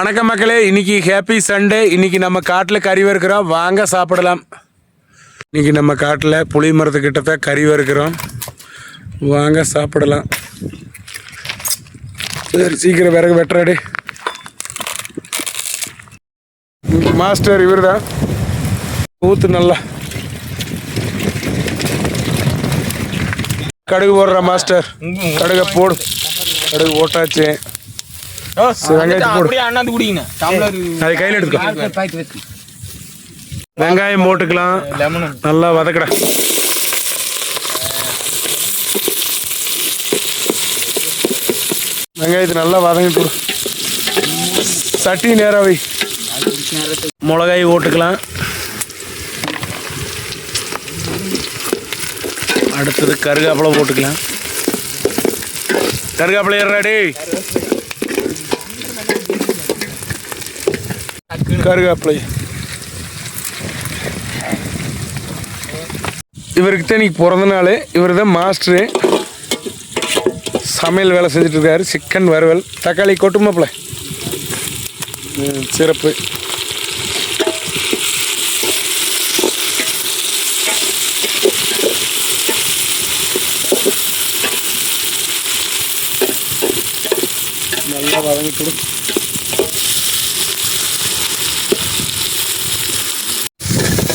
வணக்கம் மக்களே, இன்னைக்கு ஹேப்பி சண்டே. இன்னைக்கு நம்ம காட்டில் கறி வறுக்கிறோம், வாங்க சாப்பிடலாம். இன்னைக்கு நம்ம காட்டில் புளி மரத்துக்கிட்ட கறி வறுக்கிறோம், வாங்க சாப்பிடலாம். சரி, சீக்கிரம் விறகு வெட்டுறாடி. மாஸ்டர் இவர் தான், ஊத்து நல்லா. கடுகு போடுற மாஸ்டர், கடுகை போடு. கடுகு போட்டாச்சு. கையில் எடுத்துக்கோ. வெங்காயம் போட்டுக்கலாம், நல்லா வதக்கடா. வெங்காயத்தை நல்லா வதங்கிட்டு சட்டி நேராவை. மிளகாய் போட்டுக்கலாம். அடுத்தது கருகாப்பிலை போட்டுக்கலாம். கருகாப்பிலை ஏறாடி. கருகாப்பிலை இவர்கிட்ட இன்னைக்கு பிறந்த நாள். இவர் தான் மாஸ்டரு, சமையல் வேலை செஞ்சுட்டு இருக்காரு. சிக்கன் வறுவல், தக்காளி கொட்டுமாப்பிள்ள, சிறப்பு. நல்லா வதங்கிட்டு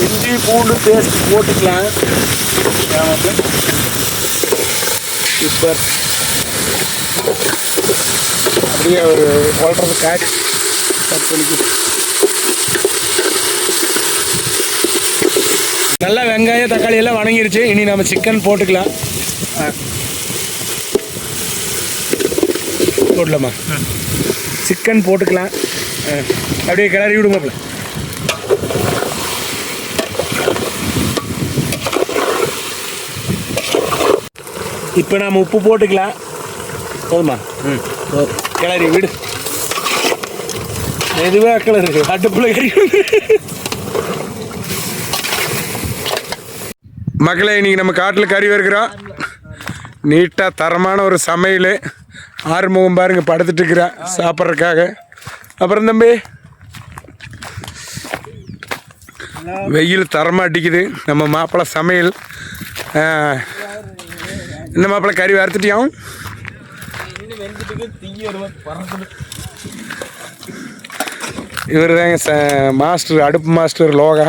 இஞ்சி பூண்டு பேஸ்ட் போட்டுக்கலாம். சூப்பர். அப்படியே ஒரு வளர்றது காய்ச்சி பண்ணிக்கும். நல்லா வெங்காயம் தக்காளி எல்லாம் வணங்கிருச்சு. இனி நம்ம சிக்கன் போட்டுக்கலாம். போடலாமா? சிக்கன் போட்டுக்கலாம். அப்படியே கிளறி விடுமாப்ல. இப்போ நாம் உப்பு போட்டுக்கலாம். போதுமா? கிளறி விடு. எதுவாக கிளறு, அடுப்புல கறி. மக்களே, இன்னைக்கு நம்ம காட்டில் கறி வறுக்கிறோம். நீட்டாக தரமான ஒரு சமையல். ஆறுமுகம் பாருங்க படுத்துட்டு இருக்கிறான் சாப்பிட்றதுக்காக. அப்புறம் தம்பி, வெயில் தரமாக அடிக்குது. நம்ம மாப்பிள்ளை சமையல். இந்த மாப்பிள்ளை கறி வறுத்துட்டியாவும். இவர் தாங்க மாஸ்டர், அடுப்பு மாஸ்டர் லோகா.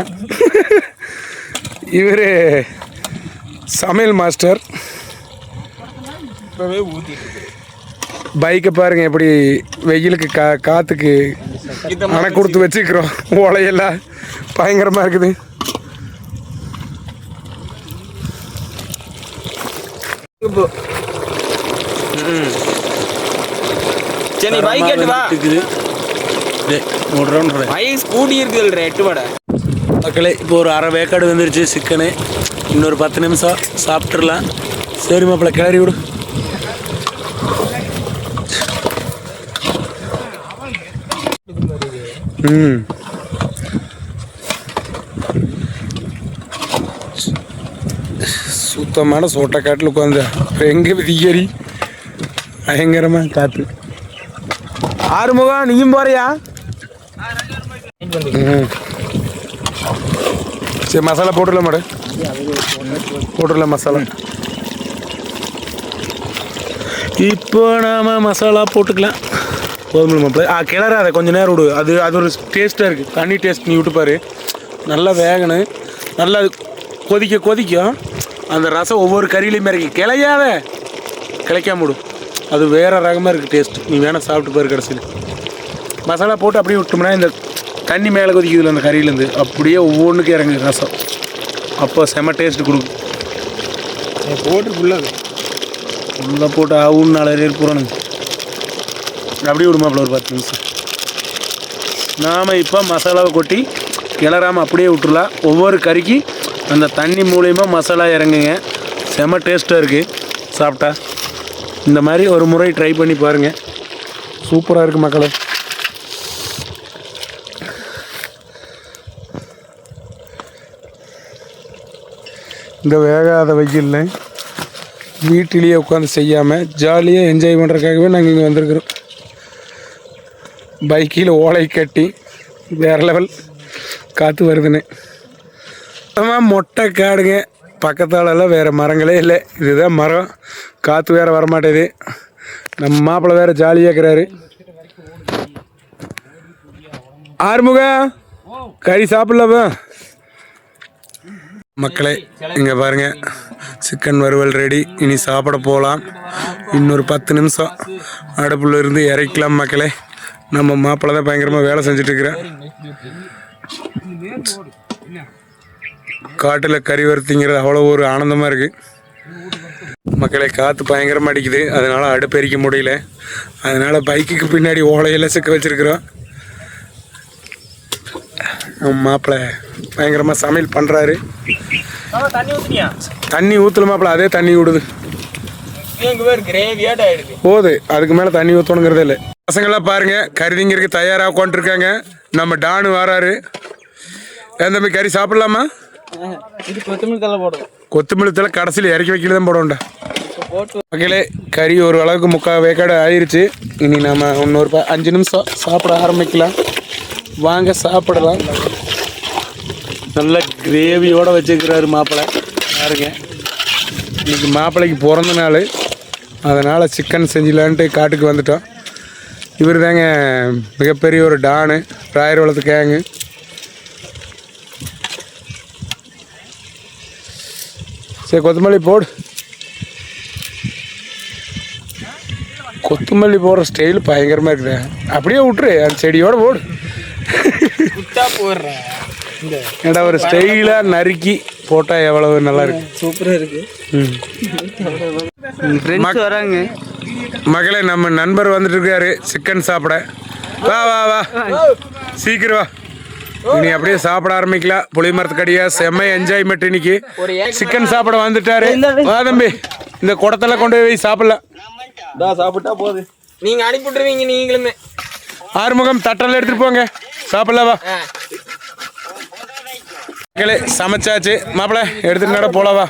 இவர் சமையல் மாஸ்டர். பைக்கை பாருங்க எப்படி வெயிலுக்கு காற்றுக்கு அணை கொடுத்து வச்சுக்கிறோம். ஓலையெல்லாம் பயங்கரமாக இருக்குது. மக்களே, இப்போ ஒரு அரை வேக்காடு வந்துருச்சு சிக்கனு. இன்னொரு 10 நிமிஷம் சாப்பிட்றலாம். சரி மாப்பிள்ளை, கிளறி விடு. சுத்தமான சோட்டை காட்டில் உட்காந்து எங்கே விதிகரி பயங்கரமாக காற்று. ஆறுமுகம், நீயும் போறியா? சரி, மசாலா போட்டுடலாம் மேடம். போட்டுடலாம் மசாலா. இப்போ நாம் மசாலா போட்டுக்கலாம். கோதுமை மாப்பிள்ளை கிளறாத, கொஞ்சம் நேரம் விடு. அது ஒரு டேஸ்ட்டாக இருக்குது. தண்ணி டேஸ்ட் நீ விட்டுப்பாரு. நல்லா வேகணும். நல்லா கொதிக்கும். அந்த ரசம் ஒவ்வொரு கறியிலையும் இறக்கி கிளையாத, கிளைக்காம விடும். அது வேறு ரகமாக இருக்குது டேஸ்ட். நீ வேணால் சாப்பிட்டு பாரு. கடைசியில் மசாலா போட்டு அப்படியே விட்டோம்னா இந்த தண்ணி மேலே கொதிக்குதுல அந்த கறியிலேருந்து அப்படியே ஒவ்வொன்றுக்கும் இறங்கு ரசம். அப்போ செம டேஸ்ட்டு கொடுக்கும். போட்டு ஃபுல்லாக போட்டு ஆகுன்னு 4 பேர் போகிறானுங்க. அப்படியே விடுமாப்பில் ஒரு 10 நிமிஷம். நாம் இப்போ மசாலாவை கொட்டி கிளறாமல் அப்படியே விட்டுடலாம். ஒவ்வொரு கறிக்கு அந்த தண்ணி மூலயமா மசாலா இறங்குங்க. செம டேஸ்ட்டாக இருக்குது சாப்பிட்டா. இந்த மாதிரி ஒரு முறை ட்ரை பண்ணி பாருங்கள். சூப்பராக இருக்குது மக்களே. இந்த வேகாத வெயில்ல வீட்டிலேயே உட்காந்து செய்யாமல் ஜாலியாக என்ஜாய் பண்ணுறதுக்காகவே நாங்கள் இங்கே வந்திருக்கிறோம். பைக்கில் ஓலை கட்டி வேறு லெவல் காற்று வருதுன்னு. மொட்டை காடுங்க, பக்கத்தாலெல்லாம் வேறு மரங்களே இல்லை, இதுதான் மரம். காற்று வேறு வரமாட்டேது. நம்ம மாப்பிள்ளை வேறு ஜாலியாக இருக்கிறாரு. ஆறுமுகம் கறி சாப்பிடலாமா மக்களே? இங்கே பாருங்கள், சிக்கன் வறுவல் ரெடி. இனி சாப்பிட போகலாம். இன்னொரு 10 நிமிஷம் அடுப்புல இருந்து இறக்கலாம் மக்களே. நம்ம மாப்பிள்ளை தான் பயங்கரமாக வேலை செஞ்சிட்ருக்கிறேன். காட்டில் கறி வறுத்திங்கிறது அவ்வளோ ஒரு ஆனந்தமாக இருக்குது மக்களே. காற்று பயங்கரமாக அடிக்குது, அதனால் அடுப்பு எரிக்க முடியல. அதனால் பைக்குக்கு பின்னாடி ஓலையெல்லாம் சிக்க வச்சுருக்குறோம். மாப்பிள்ளை பயங்கரமாக சமையல் பண்ணுறாரு. தண்ணி ஊற்றல மாப்பிள்ளை, அதே தண்ணி விடுது போகுது. அதுக்கு மேலே தண்ணி ஊற்றணுங்கிறதே இல்லை. பசங்களாம் பாருங்கள், கறிதிங்கிறதுக்கு தயாராக உட்காந்துருக்காங்க. நம்ம டானு வராரு. எந்த மாதிரி கறி சாப்பிட்லாமா? கொத்தமல்லி தலை கடைசியில் இறக்கி வைக்கல தான் போடணும்டா மக்களே. கறி ஒரு அளவுக்கு 3/4 வேக்காடு ஆயிடுச்சு. இனி நம்ம இன்னொரு 5 நிமிஷம் சாப்பிட ஆரம்பிக்கலாம். வாங்க சாப்பிடலாம். நல்ல கிரேவியோடு வச்சுருக்கிறாரு மாப்பிள்ளை பாருங்க. இன்றைக்கி மாப்பிள்ளைக்கு பிறந்த நாள், அதனால் சிக்கன் செஞ்சிடலான்ட்டு காட்டுக்கு வந்துட்டோம். இவர் தாங்க மிகப்பெரிய ஒரு டானு, ராயர் வளர்த்து கேங்கு. சரி கொத்தமல்லி போடு. கொத்தமல்லி போடுற ஸ்டைல் பயங்கரமாக இருக்குது. அப்படியே விட்டுரு, அந்த செடியோடு போடு. ஏடா ஒரு ஸ்டைலாக நறுக்கி போட்டால் எவ்வளவு நல்லா இருக்கு. சூப்பராக இருக்கு. வராங்க மகளே, நம்ம நண்பர் வந்துட்டு இருக்காரு சிக்கன் சாப்பிட. வா வா வா சீக்கிரம் வா. இனி அப்படியே சாப்பிட ஆரம்பிக்கலாம். புளி மரத்துக்கடியா செம்ம என்ஜாய்மெண்ட். இன்னைக்கு சிக்கன் சாப்பிட வந்துட்டாரு. வா தம்பி, இந்த குடத்தெல்லாம் கொண்டு போய் சாப்பிடலாம். சாப்பிட்டா போகுது, நீங்க அனுப்பி விட்டுருவீங்க. நீங்களுமே ஆறுமுகம் தட்டெல்லாம் எடுத்துட்டு போங்க, சாப்பிடலாம். வா மக்களே, சமைச்சாச்சு. மாப்பிள்ளை எடுத்துட்டு நட போலாம். வா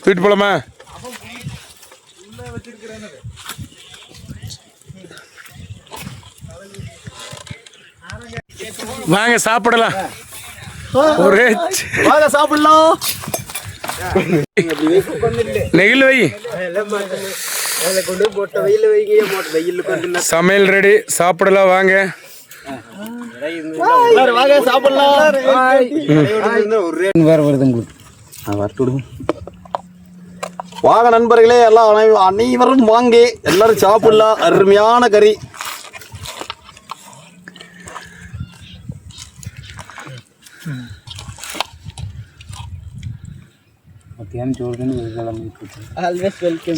வீட்டு போலாமா? வாங்க சாப்பிடலாம். ஒரே வாங்க சாப்பிடலாம். நெகில் வை. சமையல் ரெடி, சாப்பிடலாம். வாங்க வாங்க நண்பர்களே, எல்லாம் அனைவரும் வாங்க, எல்லாரும் சாப்பிடலாம். அருமையான கறி.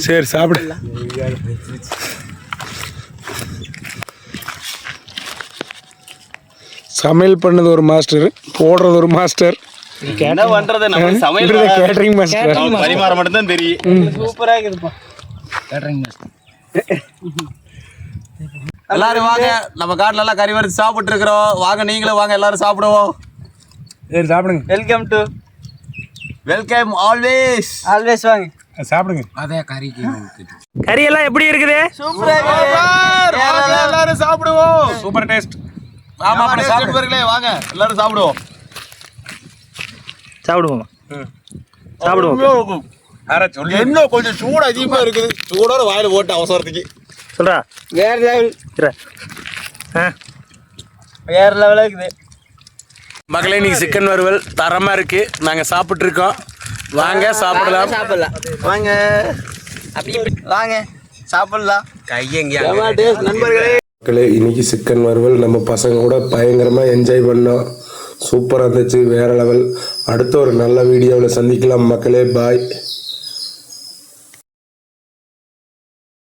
சரி சாப்பிடு. சமையல் பண்ணது ஒரு மாஸ்டர், போடுறது ஒரு மாஸ்டர். என்ன பண்றது, நம்ம சமையல் கேட்டரிங் மாஸ்டர். பரிமாற மட்டும் தான் தெரியும். சூப்பரா இருக்குப்பா கேட்டரிங் மாஸ்டர். எல்லாரும் வாங்க, நம்ம காட்டுல எல்லாம் கறி வறுத்து சாப்பிட்டு இருக்கிறோம். வாங்க நீங்களும் வாங்க, எல்லாரும் சாப்பிடுவோம். சரி சாப்பிடுங்க. Welcome to welcome always. Always வாங்க சாப்பிடுங்க. அதே கறிக்கு கறி எல்லாம் எப்படி இருக்குது? சூப்பரா இருக்கு. எல்லாரும் சாப்பிடுவோம். Super taste. ஆமா சாப்பிடுவீங்களே, வாங்க எல்லாரும் சாப்பிடுவோம். சாப்பிடுவோம் சாப்பிடுவோம். என்ன கொஞ்சம் சூடு அதிகமா இருக்குது. சூடோட வாயில போட்டு அவசரத்துக்கு சொல்றா. வேற லெவல், வேற லெவலா இருக்குது மக்களே. இன்னைக்கு சிக்கன் வறுவல் தரமா இருக்கு. நாங்க சாப்பிட்டு இருக்கோம். வாங்க சாப்பிடலாம். வாங்க வாங்க சாப்பிடலாம். நண்பர்களே, மக்களே, இன்னைக்கு சிக்கன் வறுவல் நம்ம பசங்க கூட பயங்கரமா என்ஜாய் பண்ணோம். சூப்பராக இருந்துச்சு, வேற லெவல். அடுத்த ஒரு நல்ல வீடியோவில் சந்திக்கலாம் மக்களே. பாய்.